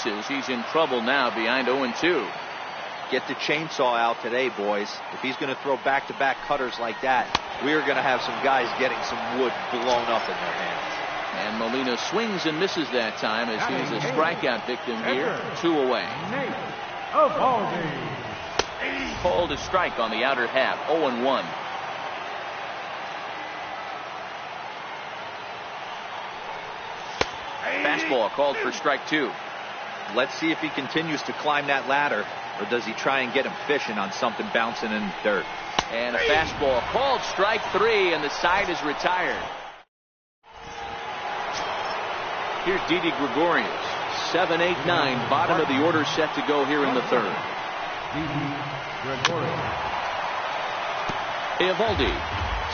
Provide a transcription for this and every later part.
misses. He's in trouble now behind 0-2. Get the chainsaw out today, boys. If he's going to throw back-to-back cutters like that, we are going to have some guys getting some wood blown up in their hands. And Molina swings and misses that time as he's a strikeout victim here. 2 away. Called a strike on the outer half. 0-1. Fastball called for strike 2. Let's see if he continues to climb that ladder, or does he try and get him fishing on something bouncing in the dirt. And a fastball called strike 3, and the side is retired. Here's Didi Gregorius. 7, 8, 9. Bottom of the order set to go here in the third. Eovaldi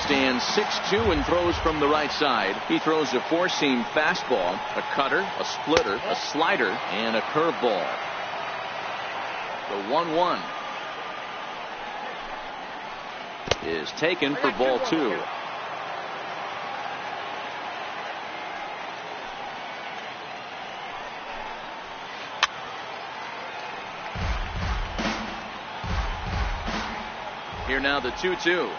stands 6'2" and throws from the right side. He throws a four-seam fastball, a cutter, a splitter, a slider, and a curveball. The 1-1 is taken for ball 2. Here now the 2-2.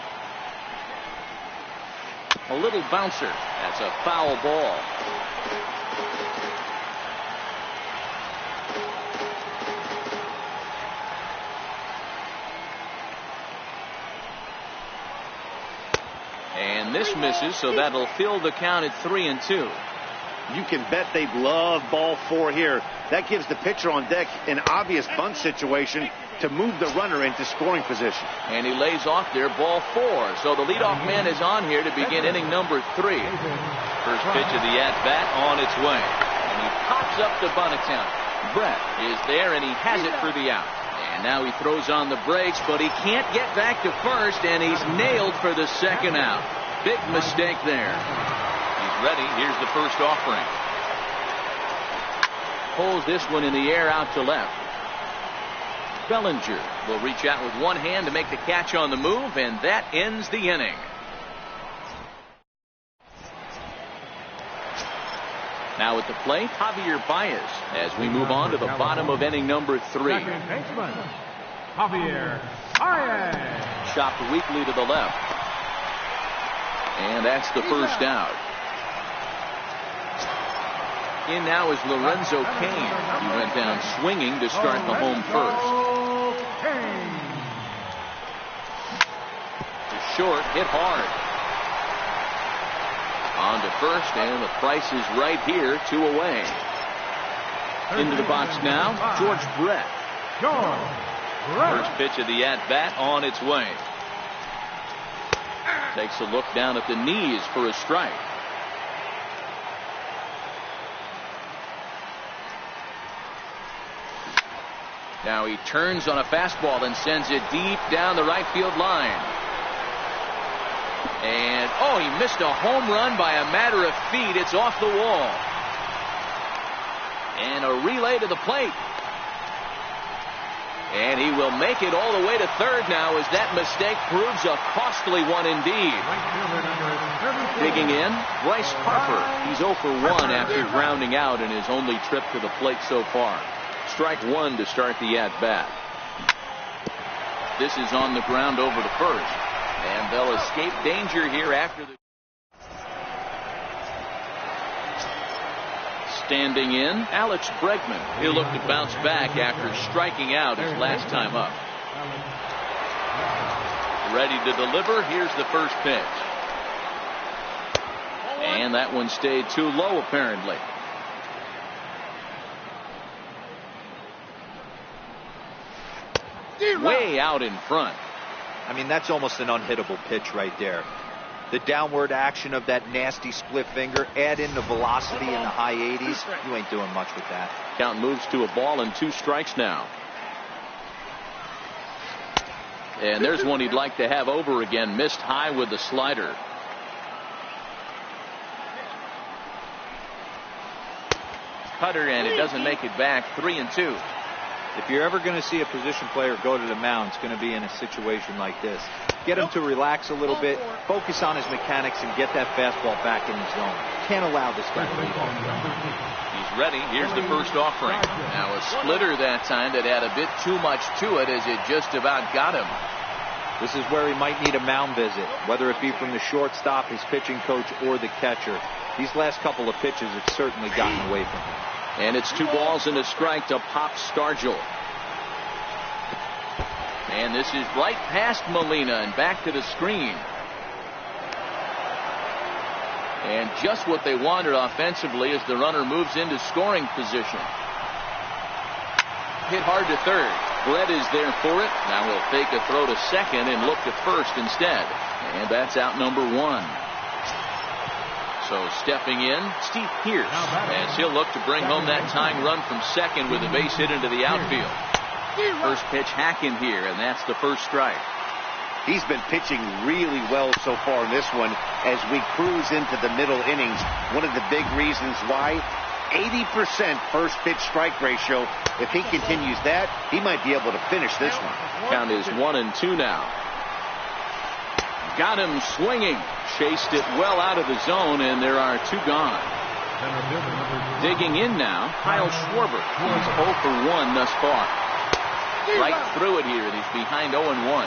A little bouncer. That's a foul ball. And this misses, so that'll fill the count at 3-2. You can bet they love ball 4 here. That gives the pitcher on deck an obvious bunt situation to move the runner into scoring position. And he lays off there, ball 4. So the leadoff man is on here to begin inning number 3. First pitch of the at-bat on its way. And he pops up the bunt attempt. Brett is there, and he has it for the out. And now he throws on the brakes, but he can't get back to first, and he's nailed for the second out. Big mistake there. He's ready. Here's the first offering. Pulls this one in the air out to left. Bellinger will reach out with one hand to make the catch on the move, and that ends the inning. Now at the plate, Javier Baez, as we move on to the bottom of inning number 3. Javier Baez. Chopped weakly to the left. And that's the first out. In now is Lorenzo Cain. He went down swinging to start the home first. To short, hit hard. On to first, and the price is right here, 2 away. Into the box now, George Brett. First pitch of the at-bat on its way. Takes a look down at the knees for a strike. Now he turns on a fastball and sends it deep down the right field line. And, oh, he missed a home run by a matter of feet. It's off the wall. And a relay to the plate. And he will make it all the way to third now, as that mistake proves a costly one indeed. Digging in, Bryce Harper. He's 0 for 1 after grounding out in his only trip to the plate so far. Strike 1 to start the at-bat. This is on the ground over to first. And they'll escape danger here after the... Standing in, Alex Bregman. He'll look to bounce back after striking out his last time up. Ready to deliver. Here's the first pitch. And that one stayed too low, apparently. Way out in front. I mean, that's almost an unhittable pitch right there. The downward action of that nasty split finger, add in the velocity in the high 80s, you ain't doing much with that. Count moves to a ball and 2 strikes now. And there's one he'd like to have over again. Missed high with the slider. Cutter, and it doesn't make it back. 3-2. If you're ever going to see a position player go to the mound, it's going to be in a situation like this. Get him to relax a little bit, focus on his mechanics, and get that fastball back in the zone. Can't allow this guy to leave. He's ready. Here's the first offering. Now a splitter that time that had a bit too much to it as it just about got him. This is where he might need a mound visit, whether it be from the shortstop, his pitching coach, or the catcher. These last couple of pitches have certainly gotten away from him. And it's 2 balls and a strike to Pop Stargell. And this is right past Molina and back to the screen. And just what they wanted offensively as the runner moves into scoring position. Hit hard to third. Brett is there for it. Now he'll fake a throw to second and look to first instead. And that's out number 1. So stepping in, Steve Pearce, as he'll look to bring home that tying run from second with a base hit into the outfield. First pitch hack in here, and that's the first strike. He's been pitching really well so far in this one as we cruise into the middle innings. One of the big reasons why, 80% first pitch strike ratio. If he continues that, he might be able to finish this one. Count is 1-2 now. Got him swinging. Chased it well out of the zone, and there are 2 gone. Digging in now, Kyle Schwarber. He's 0 for 1 thus far. Right through it here, and he's behind 0-1.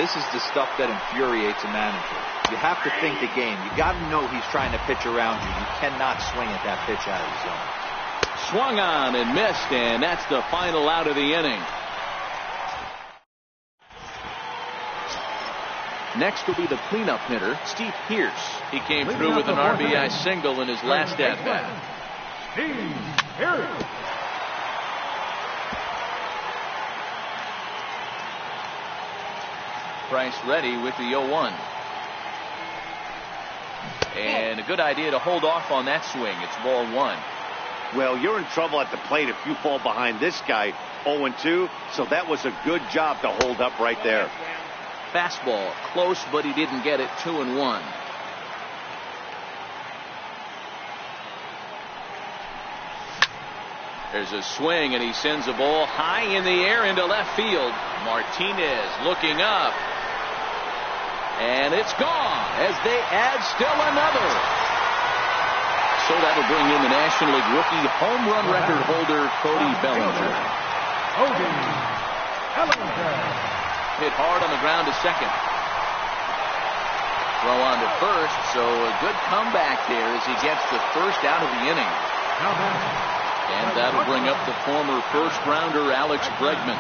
This is the stuff that infuriates a manager. You have to think the game. You got to know he's trying to pitch around you. You cannot swing at that pitch out of the zone. Swung on and missed, and that's the final out of the inning. Next will be the cleanup hitter, Steve Pearce. He came through with an RBI single in his last at-bat. Steve Pearce. Price ready with the 0-1. And a good idea to hold off on that swing. It's ball 1. Well, you're in trouble at the plate if you fall behind this guy 0-2, so that was a good job to hold up right there. Fastball close, but he didn't get it. 2-1. There's a swing, and he sends a ball high in the air into left field. Martinez looking up. And it's gone as they add still another. So that'll bring in the National League rookie home run record holder, Cody Bellinger. Cody Bellinger. Hit hard on the ground to second. Throw on to first, so a good comeback there as he gets the first out of the inning. And that'll bring up the former first-rounder Alex Bregman.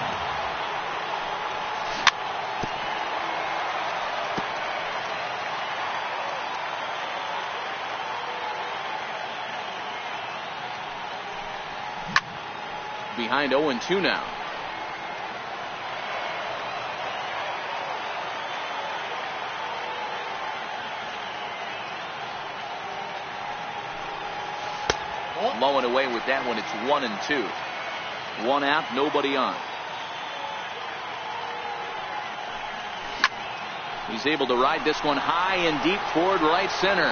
Behind 0-2 now. Low and away with that one. It's 1-2. 1 out, nobody on. He's able to ride this one high and deep toward right center.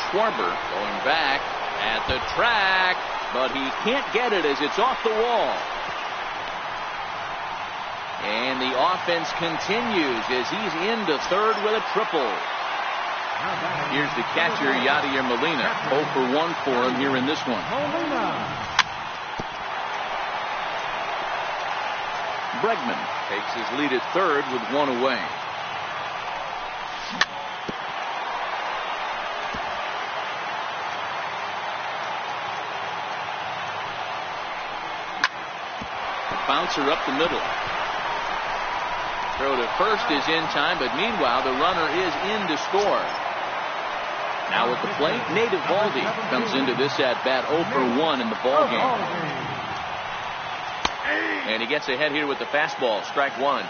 Schwarber going back at the track, but he can't get it as it's off the wall. And the offense continues as he's into third with a triple. Here's the catcher, Yadier Molina. 0 for 1 for him here in this one. Bregman takes his lead at third with 1 away. Bouncer up the middle. Throw to first is in time, but meanwhile the runner is in to score. Now at the plate, Nate Eovaldi comes into this at-bat 0 for 1 in the ball game. And he gets ahead here with the fastball, strike 1.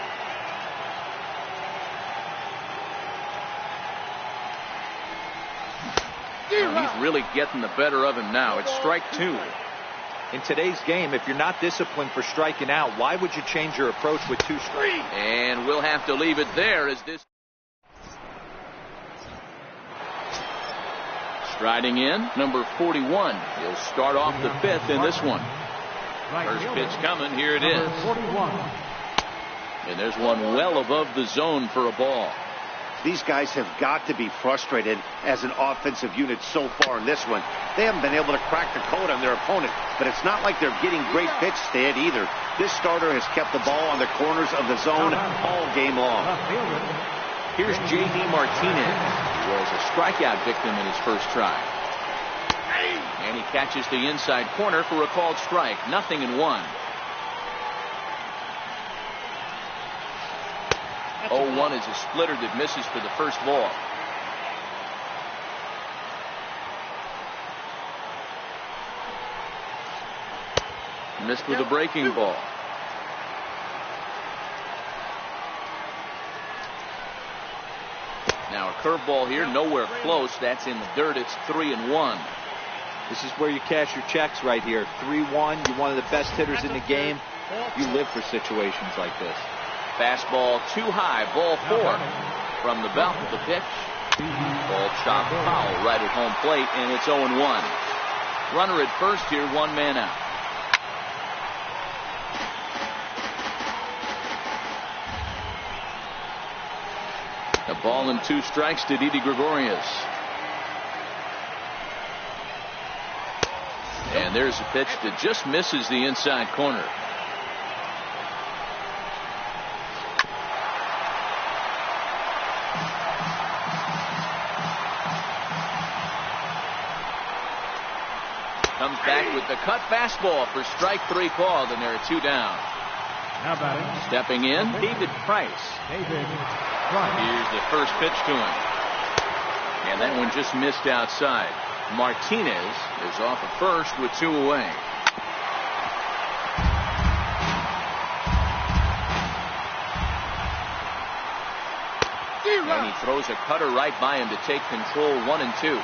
He's really getting the better of him now. It's strike 2. In today's game, if you're not disciplined for striking out, why would you change your approach with 2 strikes? And we'll have to leave it there as this. Striding in, number 41. He'll start off the 5th in this one. First pitch coming. Here it is. And there's one well above the zone for a ball. These guys have got to be frustrated as an offensive unit so far in this one. They haven't been able to crack the code on their opponent, but it's not like they're getting great pitch stead either. This starter has kept the ball on the corners of the zone all game long. Here's J.D. Martinez, who was a strikeout victim in his first try. And he catches the inside corner for a called strike. 0-1. 0-1 is a splitter that misses for the first ball. Missed with a breaking ball. Now a curveball here, nowhere close. That's in the dirt. It's 3-1. This is where you cash your checks right here. 3-1. You're one of the best hitters in the game. You live for situations like this. Fastball too high. Ball 4 from the belt of the pitch. Ball chopped foul right at home plate, and it's 0-1. Runner at first here, 1 man out. A ball and 2 strikes to Didi Gregorius. And there's a pitch that just misses the inside corner. Comes back with the cut fastball for strike 3 called, and there are 2 down. Now batting. Stepping in, David Price. David Price. Here's the first pitch to him. And that one just missed outside. Martinez is off at first with 2 away. And he throws a cutter right by him to take control. 1-2.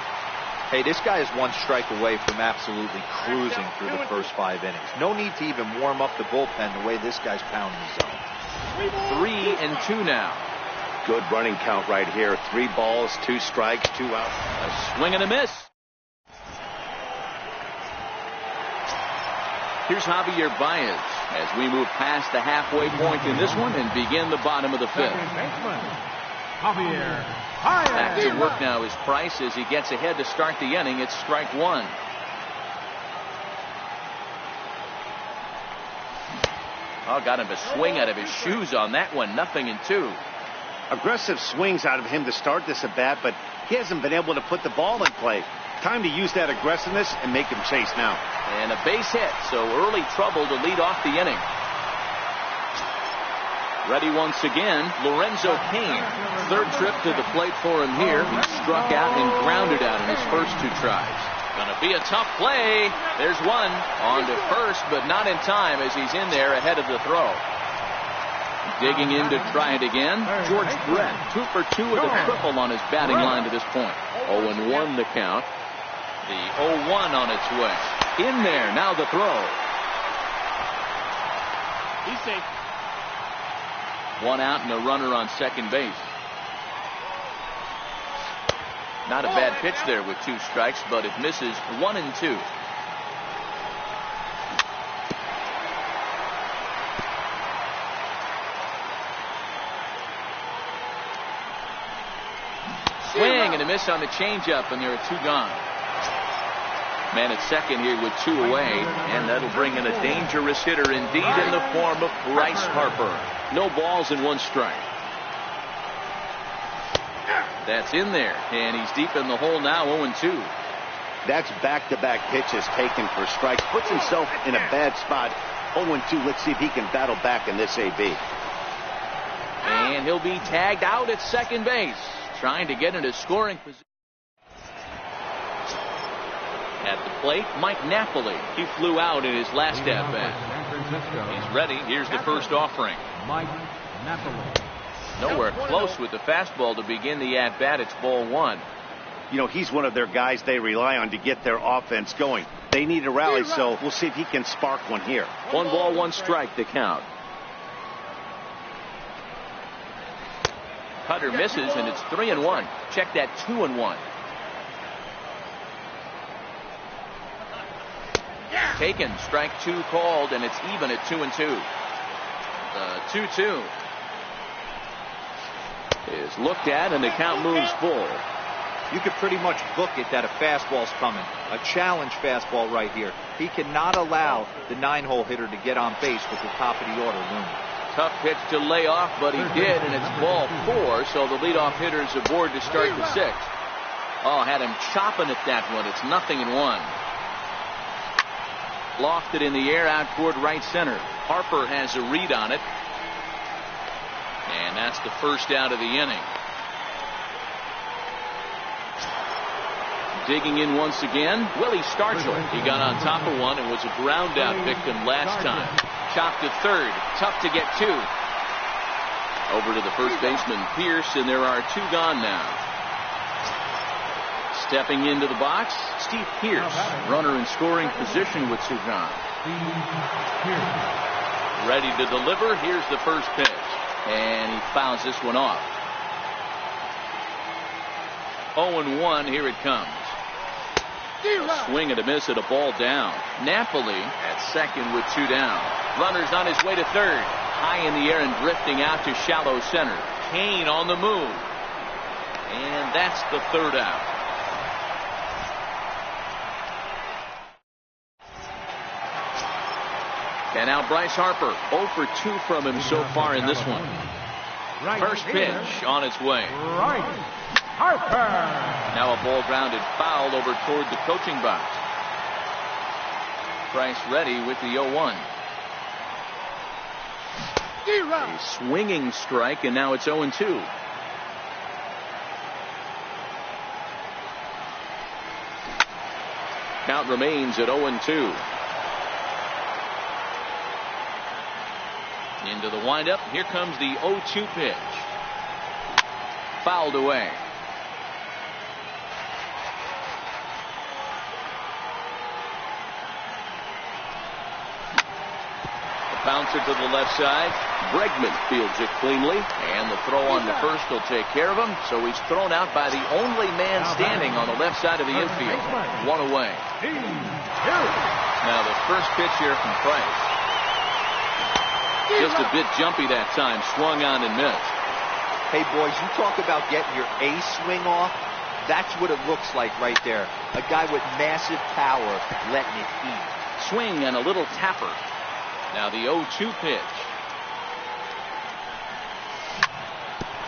Hey, this guy is 1 strike away from absolutely cruising through the first 5 innings. No need to even warm up the bullpen the way this guy's pounding the zone. 3-2 now. Good running count right here. 3 balls, 2 strikes, 2 outs. A swing and a miss. Here's Javier Baez as we move past the halfway point in this one and begin the bottom of the 5th. Javier Back to work now is Price as he gets ahead to start the inning. It's strike 1. Oh, got him a swing out of his shoes on that one. 0-2. Aggressive swings out of him to start this at bat, but he hasn't been able to put the ball in play. Time to use that aggressiveness and make him chase now. And a base hit, so early trouble to lead off the inning. Ready once again, Lorenzo Cain. 3rd trip to the plate for him here. He struck out and grounded out in his first 2 tries. Gonna be a tough play. There's one on to first, but not in time as he's in there ahead of the throw. Digging in to try it again, George Brett. 2 for 2 with a triple on his batting line to this point. 0-1 the count. The 0-1 on its way. In there, now the throw. He's safe. 1 out and a runner on second base. Not a bad pitch there with 2 strikes, but it misses. 1-2. Swing and a miss on the changeup, and there are 2 gone. Man at second here with 2 away, and that'll bring in a dangerous hitter indeed in the form of Bryce Harper. No balls and 1 strike. That's in there, and he's deep in the hole now. 0-2. That's back-to-back pitches taken for strikes. Puts himself in a bad spot. 0-2. Let's see if he can battle back in this AB. And he'll be tagged out at second base, trying to get into scoring position. At the plate, Mike Napoli. He flew out in his last at-bat. He's ready. Here's the first offering. Mike Napoli. Nowhere close with the fastball to begin the at-bat. It's ball 1. You know, he's one of their guys they rely on to get their offense going. They need a rally, so we'll see if he can spark one here. 1 ball, 1 strike to count. Cutter misses, and it's 3-1. Check that, 2-1. Taken, strike 2 called, and it's even at 2-2. 2-2. is looked at, and the count moves full. You could pretty much book it that a fastball's coming. A challenge fastball right here. He cannot allow the 9-hole hitter to get on base with the top of the order looming. Tough pitch to lay off, but he did, and it's ball 4, so the leadoff hitter is aboard to start the 6th. Oh, had him chopping at that one. It's 0-1. Lofted in the air out toward right center. Harper has a read on it. And that's the first out of the inning. Digging in once again, Willie Stargell. He got on top of one and was a ground out victim last time. Chopped to third. Tough to get to. Over to the first baseman, Pierce, and there are 2 gone now. Stepping into the box, Steve Pierce. Runner in scoring position with 2 gone. Ready to deliver. Here's the first pitch. And he fouls this one off. 0-1. Here it comes. A swing and a miss at a ball down. Napoli at second with 2 down. Runner's on his way to third. High in the air and drifting out to shallow center. Kane on the move. And that's the 3rd out. And now Bryce Harper, 0 for 2 from him so far in this one. First pitch on its way. Harper. Now a ball grounded foul over toward the coaching box. Bryce ready with the 0-1. A swinging strike, and now it's 0-2. Count remains at 0-2. Into the windup. Here comes the 0-2 pitch. Fouled away. The bouncer to the left side. Bregman fields it cleanly, and the throw on the first will take care of him. So he's thrown out by the only man standing on the left side of the infield. 1 away. Now the first pitch here from Price. Just a bit jumpy that time. Swung on and missed. Hey, boys, you talk about getting your A swing off. That's what it looks like right there. A guy with massive power letting it eat. Swing and a little tapper. Now the 0-2 pitch.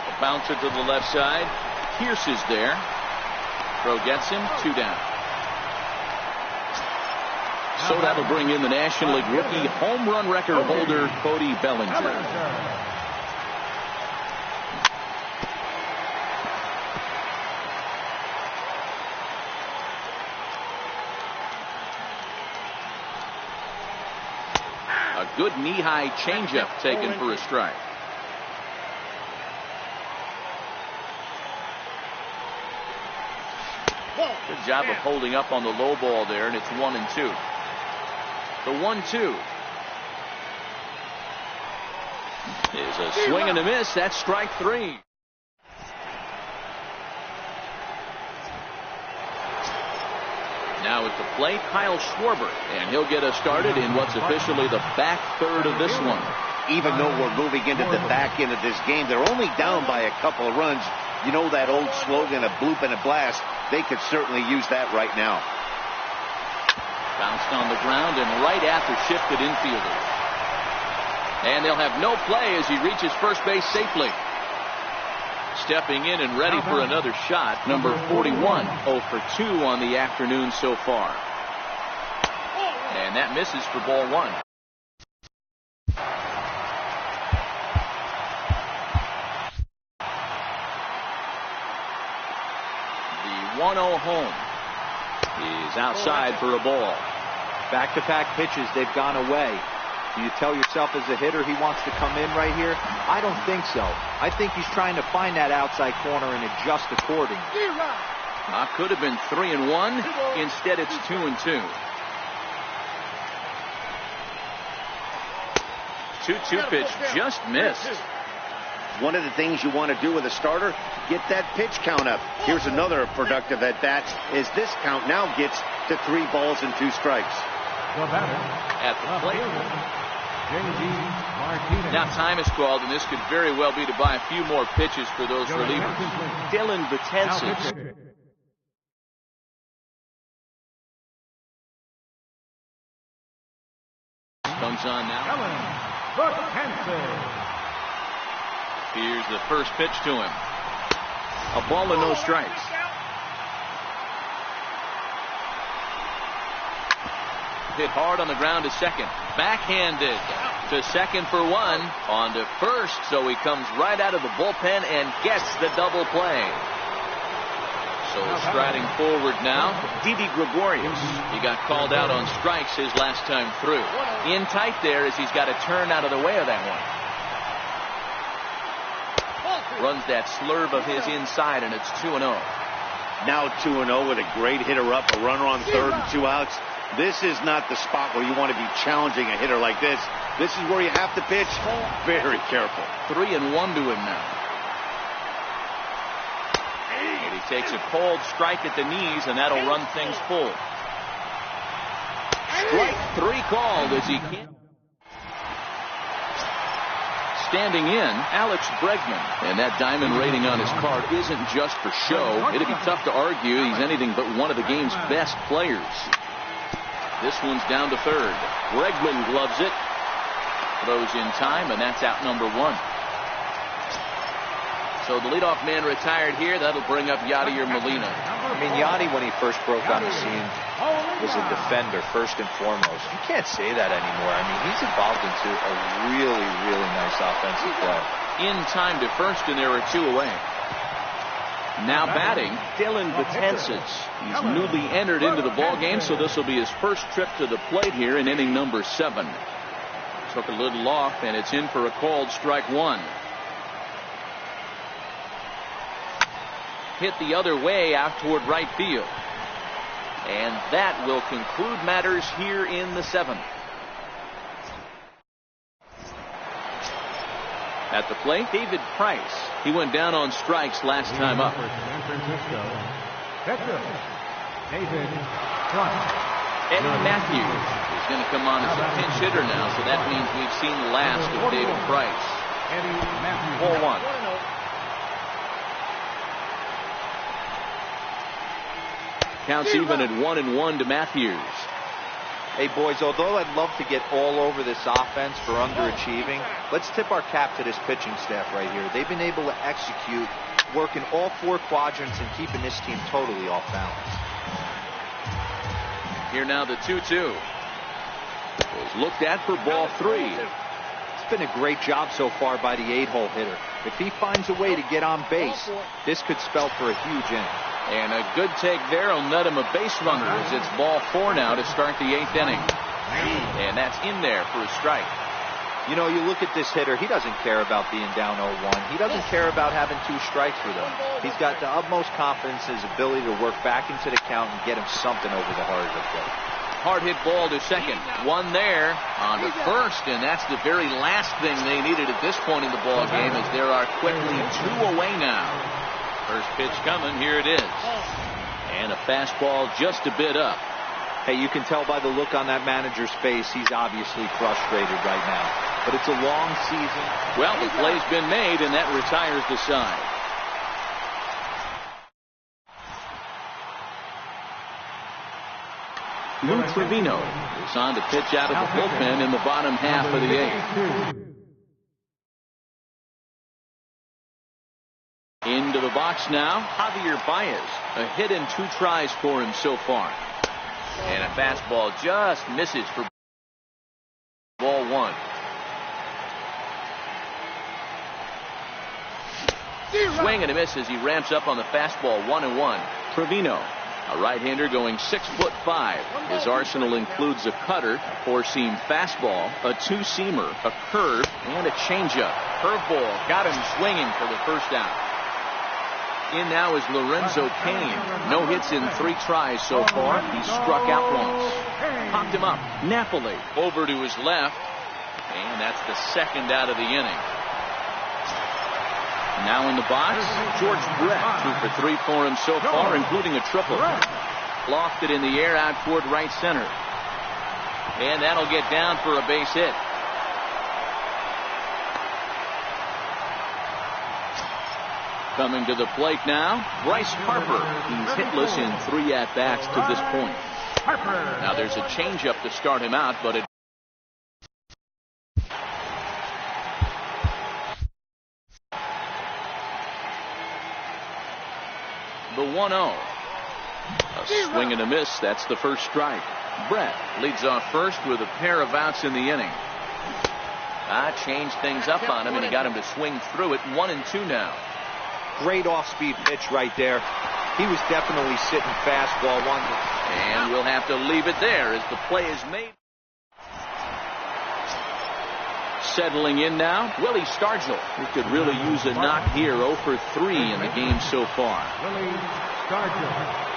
A bouncer to the left side. Pierce is there. Throw gets him. 2 down. So that'll bring in the National League rookie home run record holder, Cody Bellinger. A good knee-high changeup taken for a strike. Good job of holding up on the low ball there, and it's 1-2. The 1-2 is a swing and a miss. That's strike 3. Now at the plate, Kyle Schwarber, and he'll get us started in what's officially the back third of this one. Even though we're moving into the back end of this game, they're only down by a couple of runs. You know that old slogan, a bloop and a blast. They could certainly use that right now. Bounced on the ground and right at the shifted infielder. And they'll have no play as he reaches first base safely. Stepping in and ready for another shot, number 41, 0 for 2 on the afternoon so far. And that misses for ball 1. The 1-0 home is outside for a ball. Back-to-back pitches, they've gone away. Do you tell yourself as a hitter he wants to come in right here? I don't think so. I think he's trying to find that outside corner and adjust accordingly. Could have been 3-1. Instead, it's 2-2. 2-2 pitch just missed. One of the things you want to do with a starter, get that pitch count up. Here's another productive at-bat as this count now gets to 3 balls and 2 strikes. At the plate, Now time is called, and this could very well be to buy a few more pitches for those relievers. Dylan Betances comes on now. Here's the first pitch to him. A ball and no strikes. Hit hard on the ground to second. Backhanded to second for one. On to first, so he comes right out of the bullpen and gets the double play. So striding forward now, Didi Gregorius. He got called out on strikes his last time through. In tight there as he's got to turn out of the way of that one. Runs that slurve of his inside, and it's 2-0. Now 2-0 with a great hitter up, a runner on third and 2 outs. This is not the spot where you want to be challenging a hitter like this. This is where you have to pitch very careful. 3-1 to him now. And he takes a cold strike at the knees, and that'll run things full. Strike 3 called as he can't. Standing in, Alex Bregman. And that diamond rating on his card isn't just for show. It'd be tough to argue he's anything but one of the game's best players. This one's down to third. Bregman gloves it. Throws in time, and that's out number 1. So the leadoff man retired here. That'll bring up Yadier Molina. I mean, Yadi, when he first broke on the scene, was a defender first and foremost. You can't say that anymore. I mean, he's evolved into a really, really nice offensive player. In time to first, and there are 2 away. Now batting, Dylan Betances. He's newly entered into the ball game, so this will be his first trip to the plate here in inning number 7. Took a little off, and it's in for a called strike 1. Hit the other way out toward right field. And that will conclude matters here in the 7th. At the plate, David Price. He went down on strikes last time up. Eddie Matthews is going to come on as a pinch hitter now, so that means we've seen the last of David Price. 4-1. Counts even at 1-1 to Matthews. Hey, boys, although I'd love to get all over this offense for underachieving, let's tip our cap to this pitching staff right here. They've been able to execute, working all 4 quadrants and keeping this team totally off balance. Here now the 2-2. Was looked at for ball 3. It's been a great job so far by the 8-hole hitter. If he finds a way to get on base, this could spell for a huge inning. And a good take there will net him a base runner as it's ball 4 now to start the 8th inning. And that's in there for a strike. You know, you look at this hitter, he doesn't care about being down 0-1. He doesn't care about having 2 strikes with him. He's got the utmost confidence in his ability to work back into the count and get him something over the heart of the plate. Hard hit ball to second. 1 there on to first, and that's the very last thing they needed at this point in the ball game, as there are quickly 2 away now. First pitch coming, here it is. And a fastball just a bit up. Hey, you can tell by the look on that manager's face, he's obviously frustrated right now. But it's a long season. Well, the play's been made, and that retires the side. Lou Trevino is on to pitch out of the bullpen in the bottom half of the 8th. Into the box now, Javier Baez. A hit and 2 tries for him so far. And a fastball just misses for ball 1. Swing and a miss as he ramps up on the fastball. 1-1. Trevino, a right-hander going 6'5". His arsenal includes a cutter, a 4-seam fastball, a 2-seamer, a curve, and a changeup. Curveball got him swinging for the first out. In now is Lorenzo Cain. No hits in 3 tries so far. He struck out once. Popped him up. Napoli over to his left. And that's the 2nd out of the inning. Now in the box, George Brett. 2 for 3 for him so far, including a triple. Lofted in the air out toward right center. And that'll get down for a base hit. Coming to the plate now, Bryce Harper. He's hitless in 3 at-bats to this point. Now there's a changeup to start him out, but it the 1-0. A swing and a miss. That's the first strike. Brett leads off first with a pair of outs in the inning. Changed things up on him, and he got him to swing through it. 1-2 now. Great off-speed pitch right there. He was definitely sitting fastball one. And we'll have to leave it there as the play is made. Settling in now, Willie Stargell, who could really use a knock here. 0 for 3 in the game so far. Willie Stargell.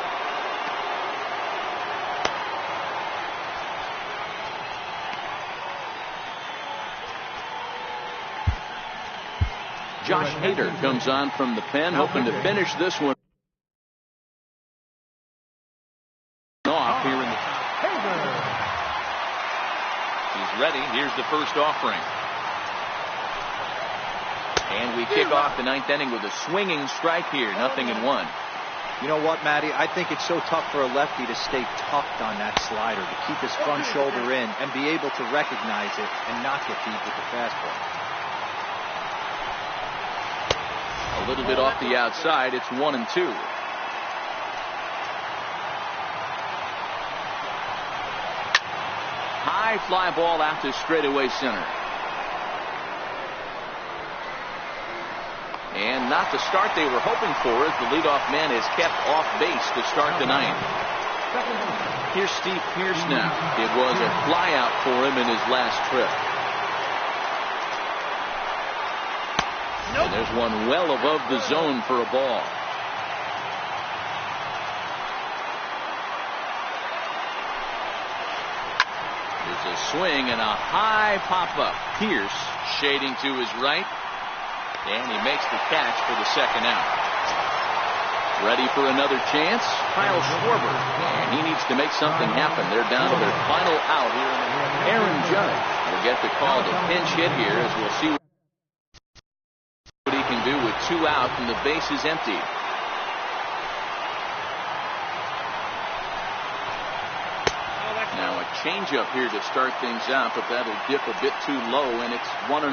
Josh Hader comes on from the pen, hoping to finish this one off here in the. He's ready. Here's the first offering. And we kick off the 9th inning with a swinging strike here. 0-1. You know what, Matty? I think it's so tough for a lefty to stay tucked on that slider, to keep his front shoulder in and be able to recognize it and not get deep with the fastball. A little bit off the outside. It's 1-2. High fly ball out to straightaway center. And not the start they were hoping for, as the leadoff man is kept off base to start the 9th. Here's Steve Pearce now. It was a flyout for him in his last trip. And there's one well above the zone for a ball. There's a swing and a high pop-up. Pearce shading to his right. And he makes the catch for the second out. Ready for another chance? Kyle Schwarber. And he needs to make something happen. They're down to their final out here. Aaron Judge will get the call to pinch hit here, as we'll see what he can do with 2 out and the base is empty. Now a changeup here to start things out, but that'll dip a bit too low, and it's 1-0.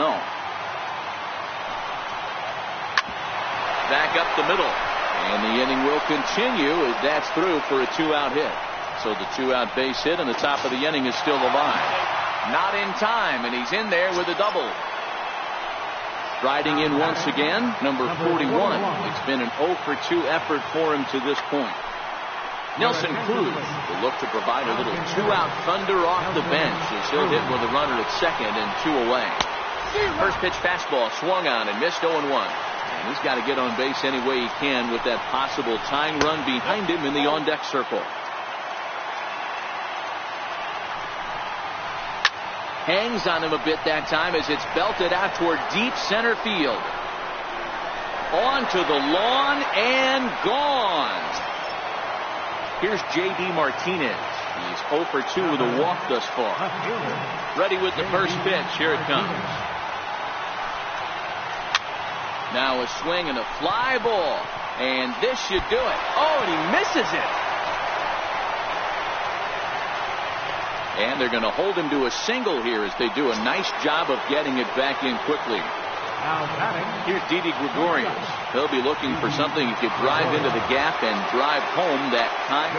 Back up the middle, and the inning will continue as that's through for a 2-out hit. So the 2-out base hit and the top of the inning is still alive. Not in time, and he's in there with a double. Riding in once again, number 41. It's been an 0 for 2 effort for him to this point. Nelson Cruz will look to provide a little 2-out thunder off the bench as he'll hit with a runner at second and 2 away. First pitch fastball swung on and missed 0-1. And he's got to get on base any way he can with that possible tying run behind him in the on-deck circle. Hangs on him a bit that time as it's belted out toward deep center field. Onto the lawn and gone. Here's J.D. Martinez. He's 0 for 2 with a walk thus far. Ready with the first pitch. Here it comes. Now a swing and a fly ball. And this should do it. Oh, and he misses it. And they're going to hold him to a single here as they do a nice job of getting it back in quickly. Here's Didi Gregorius. He'll be looking for something he could drive into the gap and drive home that time.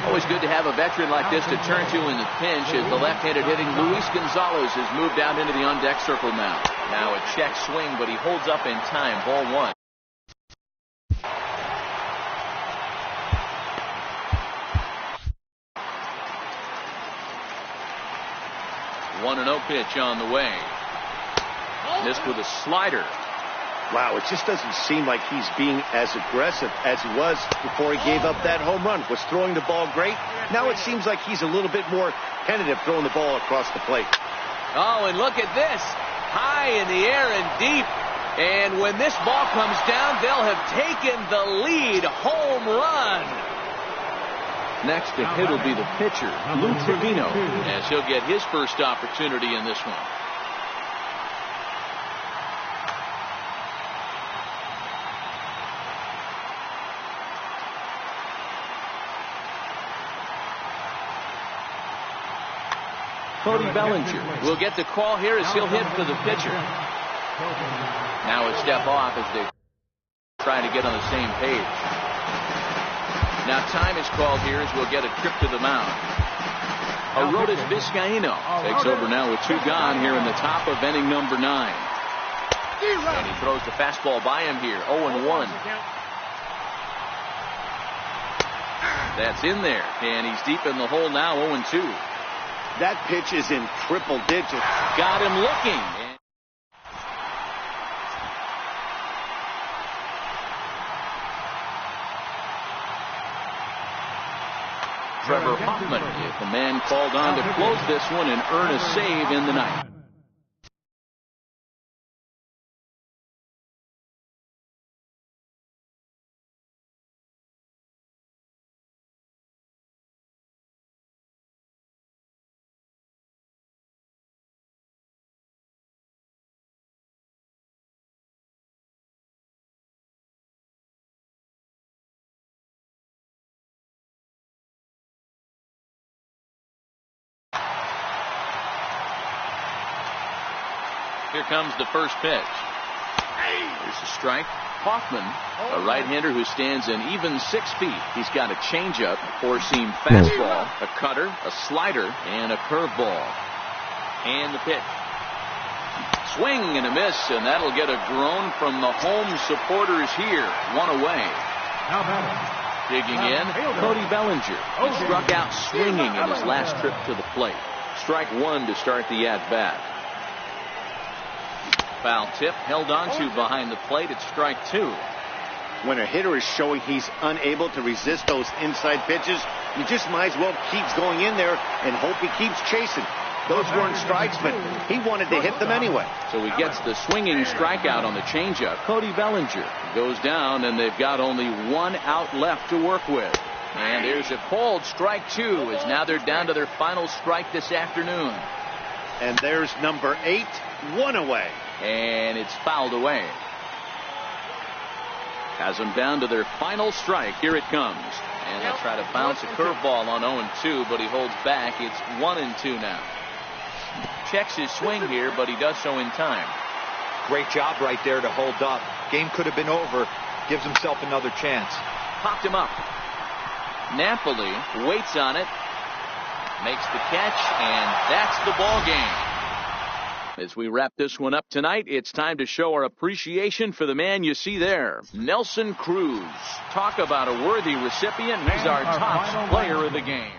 Always good to have a veteran like this to turn to in the pinch as the left-handed hitting Luis Gonzalez has moved out into the on-deck circle now. Now a check swing, but he holds up in time. Ball 1. One and 0 pitch on the way. This with a slider. Wow, it just doesn't seem like he's being as aggressive as he was before he gave up that home run. Was throwing the ball great. Now it seems like he's a little bit more tentative throwing the ball across the plate. Oh, and look at this. High in the air and deep. And when this ball comes down, they'll have taken the lead. Home run. Next to hit will be the pitcher, Lou Trevino, as he'll get his first opportunity in this one. Cody Bellinger will get the call here as he'll hit for the pitcher. Now a step off as they try to get on the same page. Now time is called here as we'll get a trip to the mound. Arodys Vizcaino takes over now with 2 gone here in the top of inning number 9. And he throws the fastball by him here, 0-1. That's in there, and he's deep in the hole now, 0-2. That pitch is in triple digits. Got him looking. Trevor Hoffman is the man called on to close this one and earn a save in the ninth. Here comes the first pitch. There's a strike. Hoffman, a right-hander who stands an even 6 feet. He's got a changeup, a four-seam fastball, a cutter, a slider, and a curveball. And the pitch. Swing and a miss, and that'll get a groan from the home supporters here. 1 away. Digging in, Cody Bellinger. He struck out swinging in his last trip to the plate. Strike 1 to start the at-bat. Foul tip held on to behind the plate. It's strike 2. When a hitter is showing he's unable to resist those inside pitches, you just might as well keep going in there and hope he keeps chasing. Those weren't strikes, but he wanted to hit them anyway. So he gets the swinging strikeout on the changeup. Cody Bellinger goes down, and they've got only 1 out left to work with. And there's a called strike 2, as now they're down to their final strike this afternoon. And there's number 8, 1 away. And it's fouled away. Has them down to their final strike. Here it comes. And they'll try to bounce a curveball on 0-2, but he holds back. It's 1-2 now. Checks his swing here, but he does so in time. Great job right there to hold up. Game could have been over. Gives himself another chance. Popped him up. Napoli waits on it. Makes the catch, and that's the ball game. As we wrap this one up tonight, it's time to show our appreciation for the man you see there, Nelson Cruz. Talk about a worthy recipient. He's our top player of the game.